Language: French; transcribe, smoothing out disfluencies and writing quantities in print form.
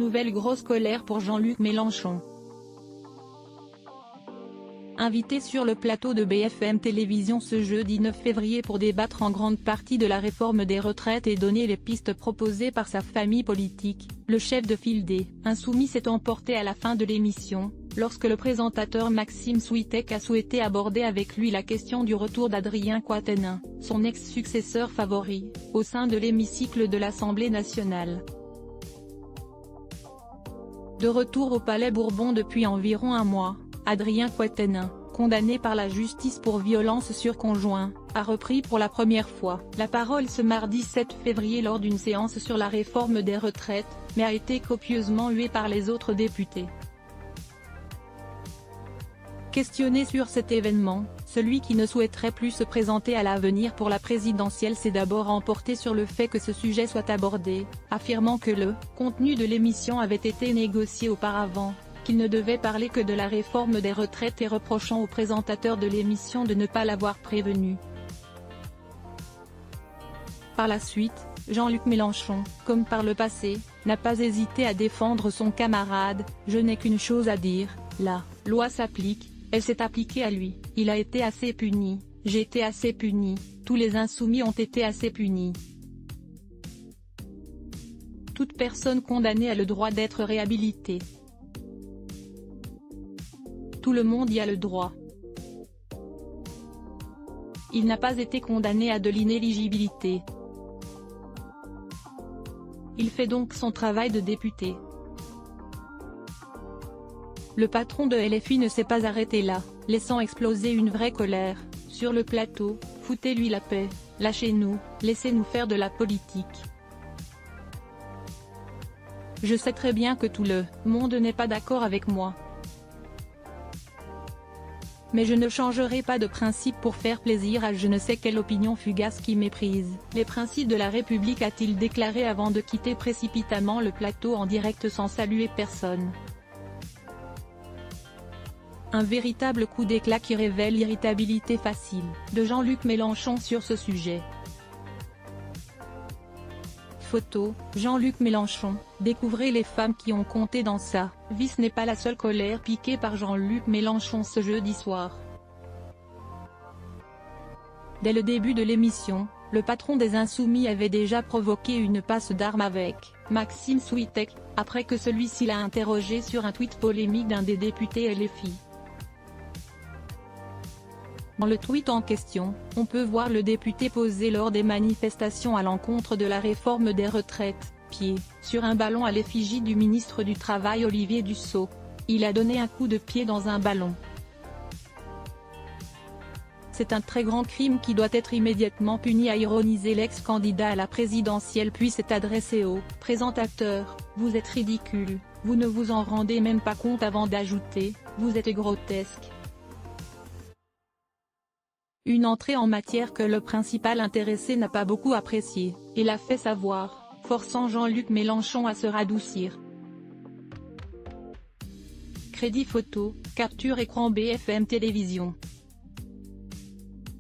nouvelle grosse colère pour Jean-Luc Mélenchon. Invité sur le plateau de BFM Télévision ce jeudi 9 février pour débattre en grande partie de la réforme des retraites et donner les pistes proposées par sa famille politique, le chef de file des Insoumis s'est emporté à la fin de l'émission, lorsque le présentateur Maxime Switek a souhaité aborder avec lui la question du retour d'Adrien Quatennens, son ex-successeur favori, au sein de l'hémicycle de l'Assemblée nationale. De retour au Palais Bourbon depuis environ un mois, Adrien Quatennens, condamné par la justice pour violence sur conjoint, a repris pour la première fois la parole ce mardi 7 février lors d'une séance sur la réforme des retraites, mais a été copieusement hué par les autres députés. Questionné sur cet événement, celui qui ne souhaiterait plus se présenter à l'avenir pour la présidentielle s'est d'abord emporté sur le fait que ce sujet soit abordé, affirmant que le contenu de l'émission avait été négocié auparavant, qu'il ne devait parler que de la réforme des retraites et reprochant au présentateur de l'émission de ne pas l'avoir prévenu. Par la suite, Jean-Luc Mélenchon, comme par le passé, n'a pas hésité à défendre son camarade. « Je n'ai qu'une chose à dire, la loi s'applique, elle s'est appliquée à lui, il a été assez puni, j'ai été assez puni, tous les insoumis ont été assez punis. Toute personne condamnée a le droit d'être réhabilitée. Tout le monde y a le droit. Il n'a pas été condamné à de l'inéligibilité. Il fait donc son travail de député. » Le patron de LFI ne s'est pas arrêté là, laissant exploser une vraie colère, sur le plateau: « Foutez-lui la paix, lâchez-nous, laissez-nous faire de la politique. Je sais très bien que tout le monde n'est pas d'accord avec moi. Mais je ne changerai pas de principe pour faire plaisir à je ne sais quelle opinion fugace qui méprise les principes de la République », a-t-il déclaré avant de quitter précipitamment le plateau en direct sans saluer personne. Un véritable coup d'éclat qui révèle l'irritabilité facile de Jean-Luc Mélenchon sur ce sujet. Photo, Jean-Luc Mélenchon, découvrez les femmes qui ont compté dans sa vie. Ce n'est pas la seule colère piquée par Jean-Luc Mélenchon ce jeudi soir. Dès le début de l'émission, le patron des Insoumis avait déjà provoqué une passe d'armes avec Maxime Switek, après que celui-ci l'a interrogé sur un tweet polémique d'un des députés LFI. Dans le tweet en question, on peut voir le député poser lors des manifestations à l'encontre de la réforme des retraites, pied sur un ballon à l'effigie du ministre du Travail Olivier Dussopt. Il a donné un coup de pied dans un ballon. C'est un très grand crime qui doit être immédiatement puni, a ironisé l'ex-candidat à la présidentielle, puis s'est adressé au présentateur: « Vous êtes ridicule, vous ne vous en rendez même pas compte », avant d'ajouter: « Vous êtes grotesque ». Une entrée en matière que le principal intéressé n'a pas beaucoup appréciée, et l'a fait savoir, forçant Jean-Luc Mélenchon à se radoucir. Crédit photo, capture écran BFM Télévision.